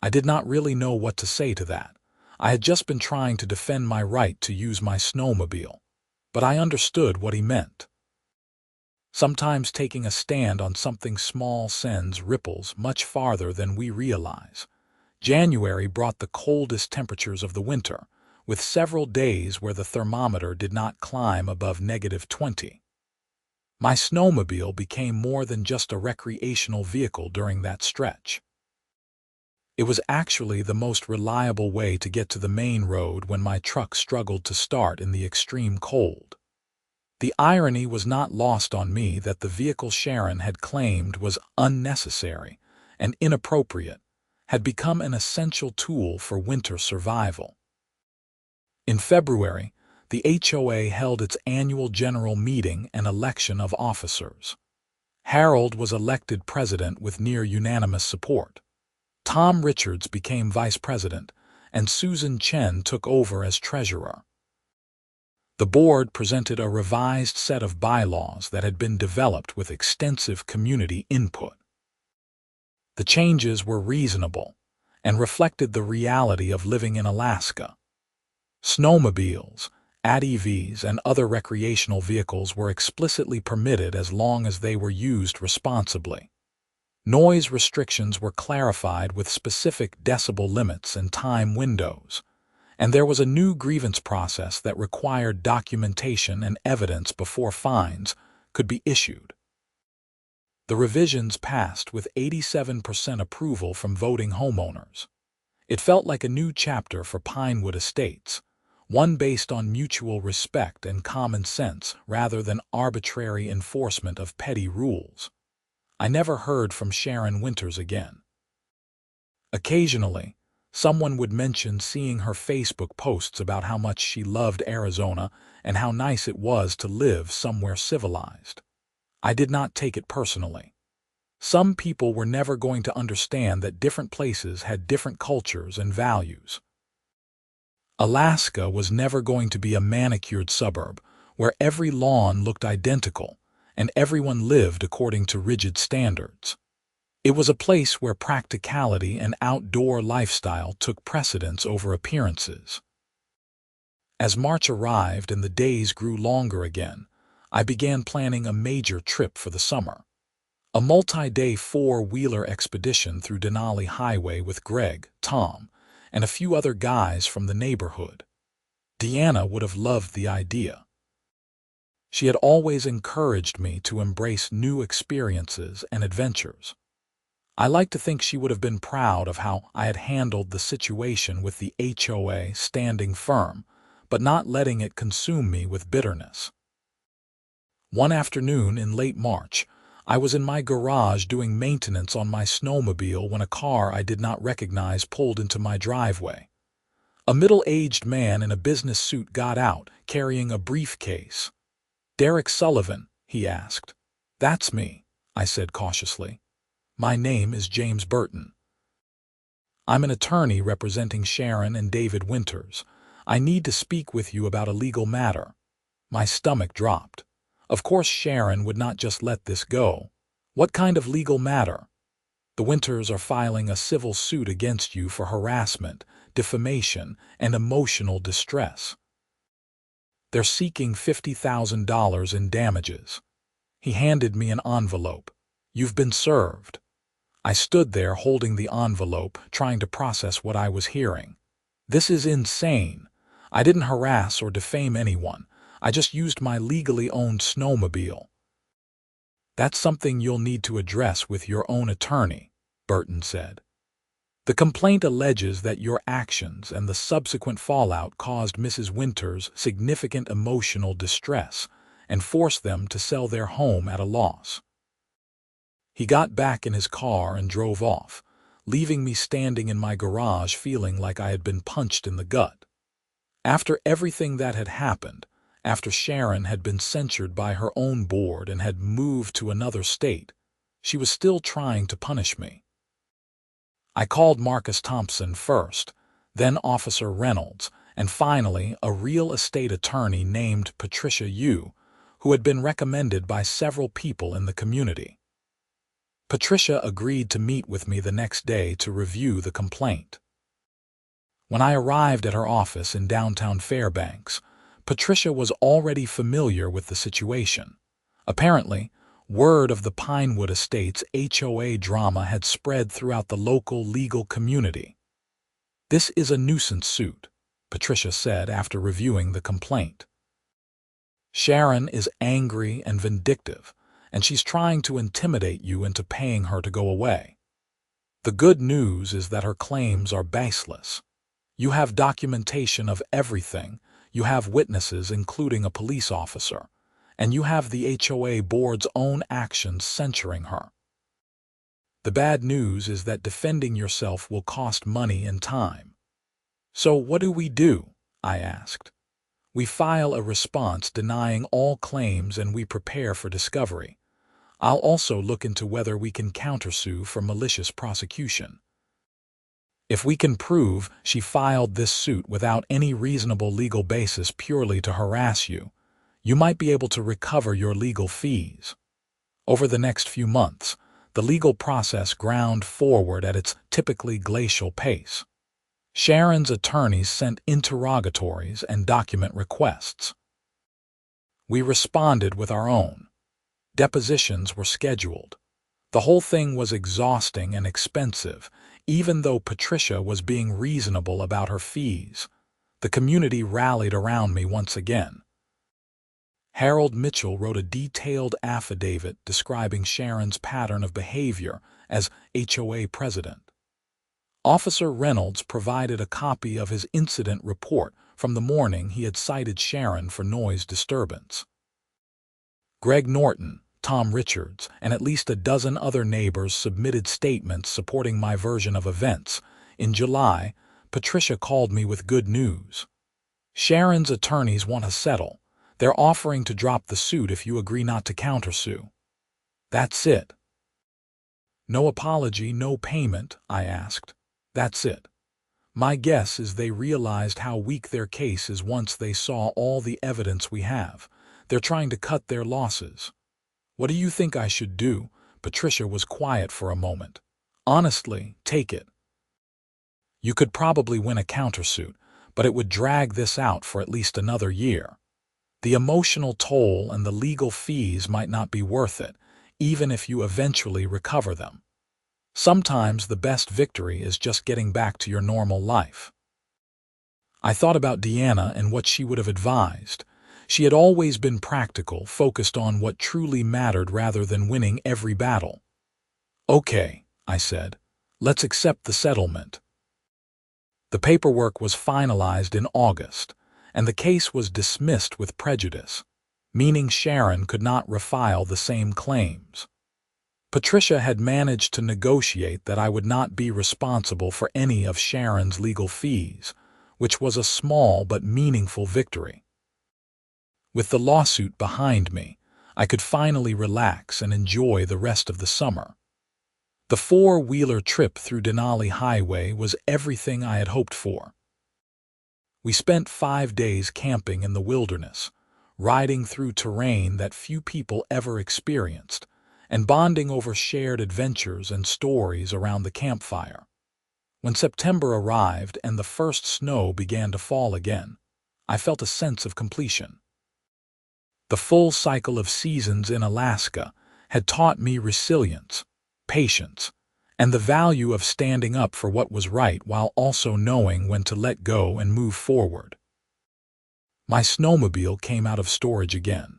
I did not really know what to say to that. I had just been trying to defend my right to use my snowmobile, but I understood what he meant. Sometimes taking a stand on something small sends ripples much farther than we realize. January brought the coldest temperatures of the winter, with several days where the thermometer did not climb above -20. My snowmobile became more than just a recreational vehicle during that stretch. It was actually the most reliable way to get to the main road when my truck struggled to start in the extreme cold. The irony was not lost on me that the vehicle Sharon had claimed was unnecessary and inappropriate had become an essential tool for winter survival. In February, the HOA held its annual general meeting and election of officers. Harold was elected president with near unanimous support. Tom Richards became vice president, and Susan Chen took over as treasurer. The board presented a revised set of bylaws that had been developed with extensive community input. The changes were reasonable and reflected the reality of living in Alaska. Snowmobiles, ATVs, and other recreational vehicles were explicitly permitted as long as they were used responsibly. Noise restrictions were clarified with specific decibel limits and time windows, and there was a new grievance process that required documentation and evidence before fines could be issued. The revisions passed with 87% approval from voting homeowners. It felt like a new chapter for Pinewood Estates, one based on mutual respect and common sense rather than arbitrary enforcement of petty rules. I never heard from Sharon Winters again. Occasionally, someone would mention seeing her Facebook posts about how much she loved Arizona and how nice it was to live somewhere civilized. I did not take it personally. Some people were never going to understand that different places had different cultures and values. Alaska was never going to be a manicured suburb where every lawn looked identical and everyone lived according to rigid standards. It was a place where practicality and outdoor lifestyle took precedence over appearances. As March arrived and the days grew longer again, I began planning a major trip for the summer. A multi-day four-wheeler expedition through Denali Highway with Greg, Tom, and a few other guys from the neighborhood. Deanna would have loved the idea. She had always encouraged me to embrace new experiences and adventures. I like to think she would have been proud of how I had handled the situation with the HOA standing firm, but not letting it consume me with bitterness. One afternoon in late March, I was in my garage doing maintenance on my snowmobile when a car I did not recognize pulled into my driveway. A middle-aged man in a business suit got out, carrying a briefcase. "Derek Sullivan?" he asked. "That's me," I said cautiously. "My name is James Burton. I'm an attorney representing Sharon and David Winters. I need to speak with you about a legal matter." My stomach dropped. Of course Sharon would not just let this go. What kind of legal matter? "The Winters are filing a civil suit against you for harassment, defamation, and emotional distress. They're seeking $50,000 in damages." He handed me an envelope. "You've been served." I stood there holding the envelope, trying to process what I was hearing. This is insane. I didn't harass or defame anyone. I just used my legally owned snowmobile. "That's something you'll need to address with your own attorney," Burton said. "The complaint alleges that your actions and the subsequent fallout caused Mrs. Winters significant emotional distress and forced them to sell their home at a loss." He got back in his car and drove off, leaving me standing in my garage feeling like I had been punched in the gut. After everything that had happened, after Sharon had been censured by her own board and had moved to another state, she was still trying to punish me. I called Marcus Thompson first, then Officer Reynolds, and finally a real estate attorney named Patricia Yu, who had been recommended by several people in the community. Patricia agreed to meet with me the next day to review the complaint. When I arrived at her office in downtown Fairbanks, Patricia was already familiar with the situation. Apparently, word of the Pinewood Estates HOA drama had spread throughout the local legal community. "This is a nuisance suit," Patricia said after reviewing the complaint. "Sharon is angry and vindictive, and she's trying to intimidate you into paying her to go away. The good news is that her claims are baseless. You have documentation of everything, you have witnesses including a police officer, and you have the HOA board's own actions censuring her. The bad news is that defending yourself will cost money and time. So what do? I asked. We file a response denying all claims and we prepare for discovery. I'll also look into whether we can countersue for malicious prosecution. If we can prove she filed this suit without any reasonable legal basis purely to harass you, you might be able to recover your legal fees. Over the next few months, the legal process ground forward at its typically glacial pace. Sharon's attorneys sent interrogatories and document requests. We responded with our own. Depositions were scheduled. The whole thing was exhausting and expensive, even though Patricia was being reasonable about her fees. The community rallied around me once again. Harold Mitchell wrote a detailed affidavit describing Sharon's pattern of behavior as HOA president. Officer Reynolds provided a copy of his incident report from the morning he had cited Sharon for noise disturbance. Greg Norton, Tom Richards, and at least a dozen other neighbors submitted statements supporting my version of events. In July, Patricia called me with good news. Sharon's attorneys want to settle. They're offering to drop the suit if you agree not to countersue. That's it. No apology, no payment, I asked. That's it. My guess is they realized how weak their case is once they saw all the evidence we have. They're trying to cut their losses. What do you think I should do? Patricia was quiet for a moment. Honestly, take it. You could probably win a countersuit, but it would drag this out for at least another year. The emotional toll and the legal fees might not be worth it, even if you eventually recover them. Sometimes the best victory is just getting back to your normal life. I thought about Deanna and what she would have advised. She had always been practical, focused on what truly mattered rather than winning every battle. Okay, I said, let's accept the settlement. The paperwork was finalized in August, and the case was dismissed with prejudice, meaning Sharon could not refile the same claims. Patricia had managed to negotiate that I would not be responsible for any of Sharon's legal fees, which was a small but meaningful victory. With the lawsuit behind me, I could finally relax and enjoy the rest of the summer. The four-wheeler trip through Denali Highway was everything I had hoped for. We spent 5 days camping in the wilderness, riding through terrain that few people ever experienced, and bonding over shared adventures and stories around the campfire. When September arrived and the first snow began to fall again, I felt a sense of completion. The full cycle of seasons in Alaska had taught me resilience, patience, and the value of standing up for what was right while also knowing when to let go and move forward. My snowmobile came out of storage again,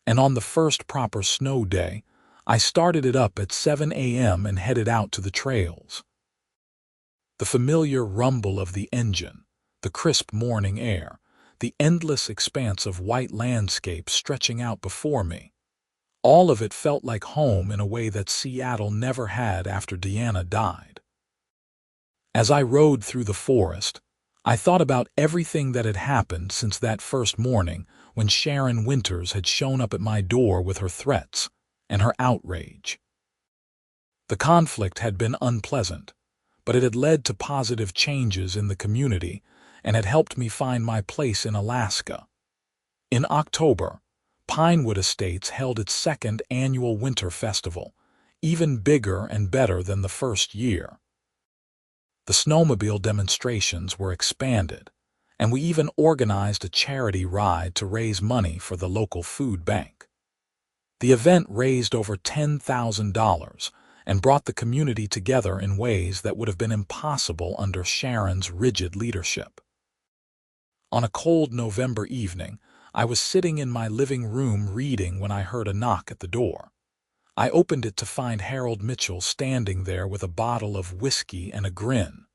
and on the first proper snow day, I started it up at 7 a.m. and headed out to the trails. The familiar rumble of the engine, the crisp morning air, the endless expanse of white landscape stretching out before me, all of it felt like home in a way that Seattle never had after Deanna died. As I rode through the forest, I thought about everything that had happened since that first morning when Sharon Winters had shown up at my door with her threats and her outrage. The conflict had been unpleasant, but it had led to positive changes in the community and had helped me find my place in Alaska. In October, Pinewood Estates held its second annual winter festival, even bigger and better than the first year. The snowmobile demonstrations were expanded, and we even organized a charity ride to raise money for the local food bank. The event raised over $10,000 and brought the community together in ways that would have been impossible under Sharon's rigid leadership. On a cold November evening, I was sitting in my living room reading when I heard a knock at the door. I opened it to find Harold Mitchell standing there with a bottle of whiskey and a grin.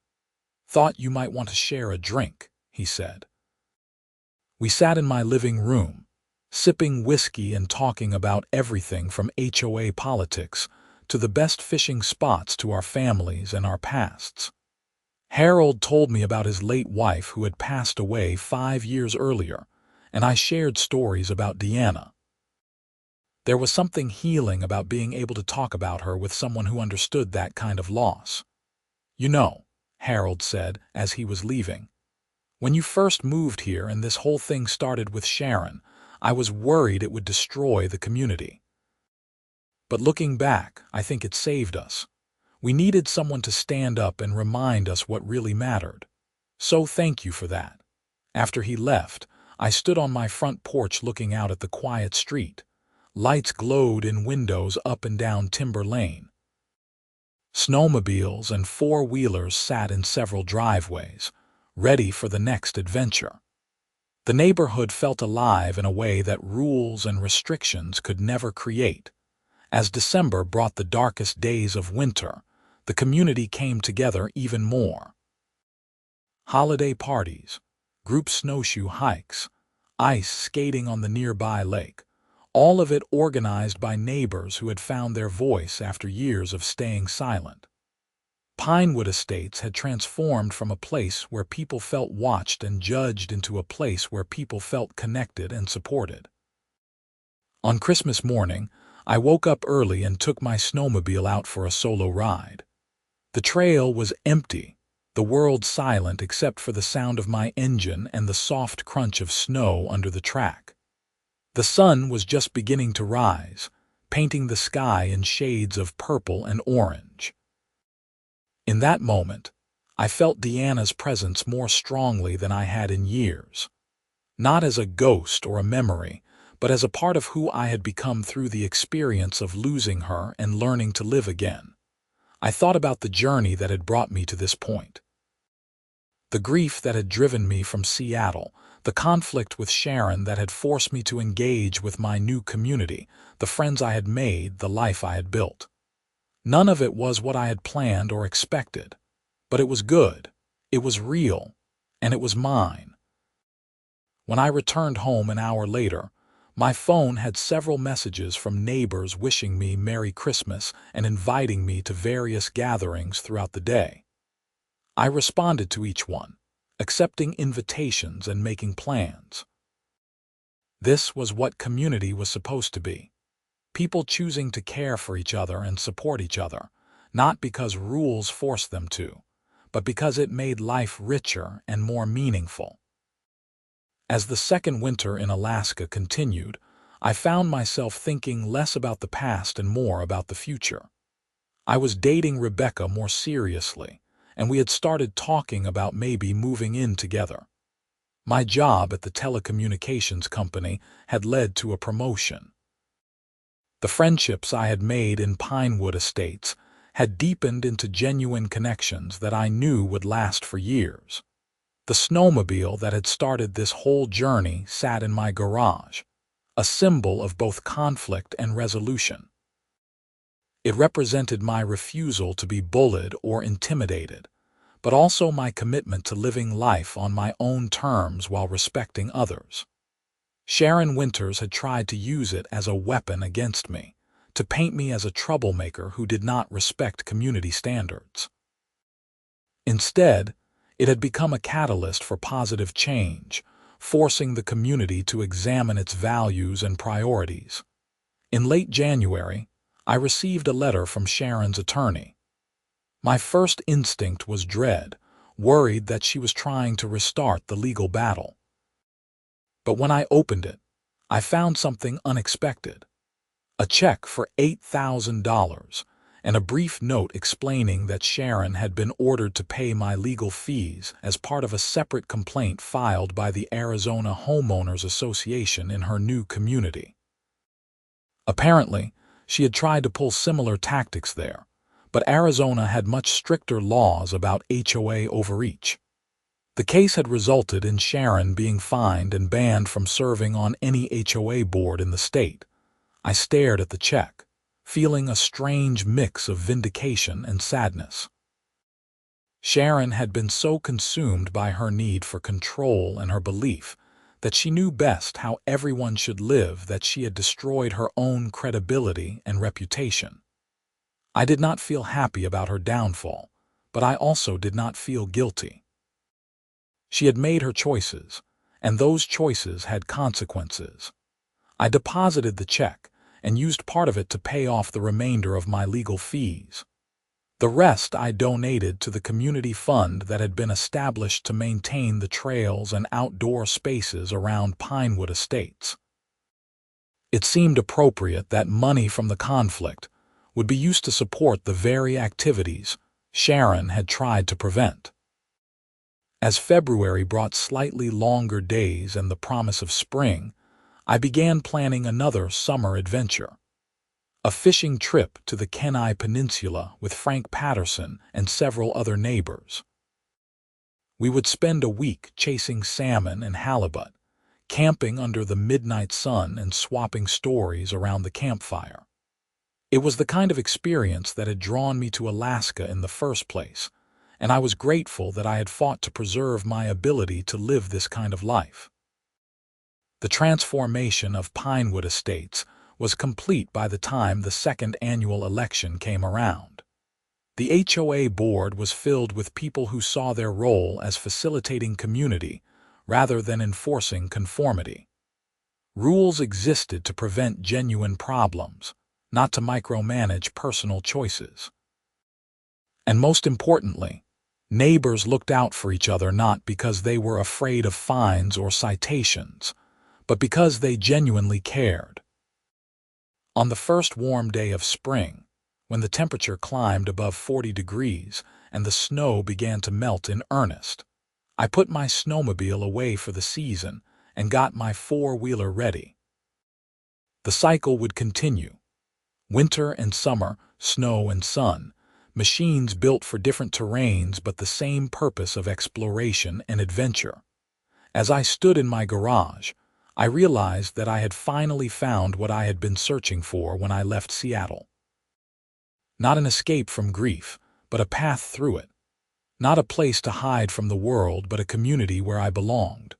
"Thought you might want to share a drink," he said. We sat in my living room, sipping whiskey and talking about everything from HOA politics to the best fishing spots to our families and our pasts. Harold told me about his late wife who had passed away 5 years earlier, and I shared stories about Deanna. There was something healing about being able to talk about her with someone who understood that kind of loss. "You know," Harold said as he was leaving, "when you first moved here and this whole thing started with Sharon, I was worried it would destroy the community. But looking back, I think it saved us. We needed someone to stand up and remind us what really mattered. So thank you for that." After he left, I stood on my front porch looking out at the quiet street. Lights glowed in windows up and down Timber Lane. Snowmobiles and four-wheelers sat in several driveways, ready for the next adventure. The neighborhood felt alive in a way that rules and restrictions could never create. As December brought the darkest days of winter, the community came together even more. Holiday parties, group snowshoe hikes, ice skating on the nearby lake, all of it organized by neighbors who had found their voice after years of staying silent. Pinewood Estates had transformed from a place where people felt watched and judged into a place where people felt connected and supported. On Christmas morning, I woke up early and took my snowmobile out for a solo ride. The trail was empty, the world silent except for the sound of my engine and the soft crunch of snow under the track. The sun was just beginning to rise, painting the sky in shades of purple and orange. In that moment, I felt Deanna's presence more strongly than I had in years. Not as a ghost or a memory, but as a part of who I had become through the experience of losing her and learning to live again. I thought about the journey that had brought me to this point. The grief that had driven me from Seattle, the conflict with Sharon that had forced me to engage with my new community, the friends I had made, the life I had built. None of it was what I had planned or expected, but it was good, it was real, and it was mine. When I returned home an hour later, my phone had several messages from neighbors wishing me Merry Christmas and inviting me to various gatherings throughout the day. I responded to each one, accepting invitations and making plans. This was what community was supposed to be. People choosing to care for each other and support each other, not because rules forced them to, but because it made life richer and more meaningful. As the second winter in Alaska continued, I found myself thinking less about the past and more about the future. I was dating Rebecca more seriously, and we had started talking about maybe moving in together. My job at the telecommunications company had led to a promotion. The friendships I had made in Pinewood Estates had deepened into genuine connections that I knew would last for years. The snowmobile that had started this whole journey sat in my garage, a symbol of both conflict and resolution. It represented my refusal to be bullied or intimidated, but also my commitment to living life on my own terms while respecting others. Sharon Winters had tried to use it as a weapon against me, to paint me as a troublemaker who did not respect community standards. Instead, it had become a catalyst for positive change, forcing the community to examine its values and priorities. In late January, I received a letter from Sharon's attorney. My first instinct was dread, worried that she was trying to restart the legal battle. But when I opened it, I found something unexpected. A check for $8,000 and a brief note explaining that Sharon had been ordered to pay my legal fees as part of a separate complaint filed by the Arizona Homeowners Association in her new community. Apparently, she had tried to pull similar tactics there, but Arizona had much stricter laws about HOA overreach. The case had resulted in Sharon being fined and banned from serving on any HOA board in the state. I stared at the check, feeling a strange mix of vindication and sadness. Sharon had been so consumed by her need for control and her belief that she knew best how everyone should live that she had destroyed her own credibility and reputation. I did not feel happy about her downfall, but I also did not feel guilty. She had made her choices, and those choices had consequences. I deposited the check and used part of it to pay off the remainder of my legal fees. The rest I donated to the community fund that had been established to maintain the trails and outdoor spaces around Pinewood Estates. It seemed appropriate that money from the conflict would be used to support the very activities Sharon had tried to prevent. As February brought slightly longer days and the promise of spring, I began planning another summer adventure. A fishing trip to the Kenai Peninsula with Frank Patterson and several other neighbors. We would spend a week chasing salmon and halibut, camping under the midnight sun and swapping stories around the campfire. It was the kind of experience that had drawn me to Alaska in the first place, and I was grateful that I had fought to preserve my ability to live this kind of life. The transformation of Pinewood Estates was complete by the time the second annual election came around. The HOA board was filled with people who saw their role as facilitating community rather than enforcing conformity. Rules existed to prevent genuine problems, not to micromanage personal choices. And most importantly, neighbors looked out for each other not because they were afraid of fines or citations, but because they genuinely cared. On the first warm day of spring, when the temperature climbed above 40 degrees and the snow began to melt in earnest, I put my snowmobile away for the season and got my four-wheeler ready. The cycle would continue. Winter and summer, snow and sun, machines built for different terrains but the same purpose of exploration and adventure. As I stood in my garage, I realized that I had finally found what I had been searching for when I left Seattle. Not an escape from grief, but a path through it. Not a place to hide from the world, but a community where I belonged.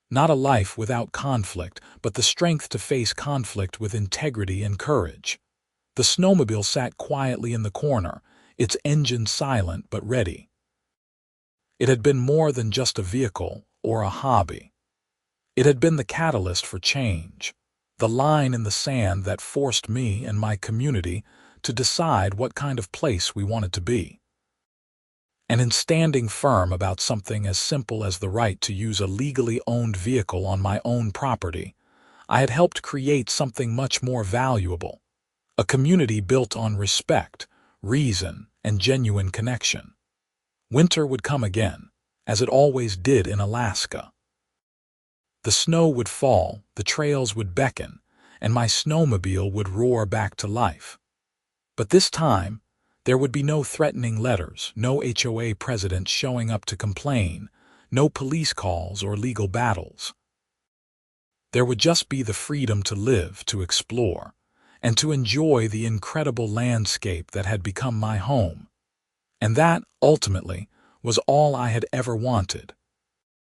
Not a life without conflict, but the strength to face conflict with integrity and courage. The snowmobile sat quietly in the corner, its engine silent but ready. It had been more than just a vehicle or a hobby. It had been the catalyst for change, the line in the sand that forced me and my community to decide what kind of place we wanted to be. And in standing firm about something as simple as the right to use a legally owned vehicle on my own property, I had helped create something much more valuable, a community built on respect, reason, and genuine connection. Winter would come again, as it always did in Alaska. The snow would fall, the trails would beckon, and my snowmobile would roar back to life. But this time, there would be no threatening letters, no HOA president showing up to complain, no police calls or legal battles. There would just be the freedom to live, to explore, and to enjoy the incredible landscape that had become my home. And that, ultimately, was all I had ever wanted.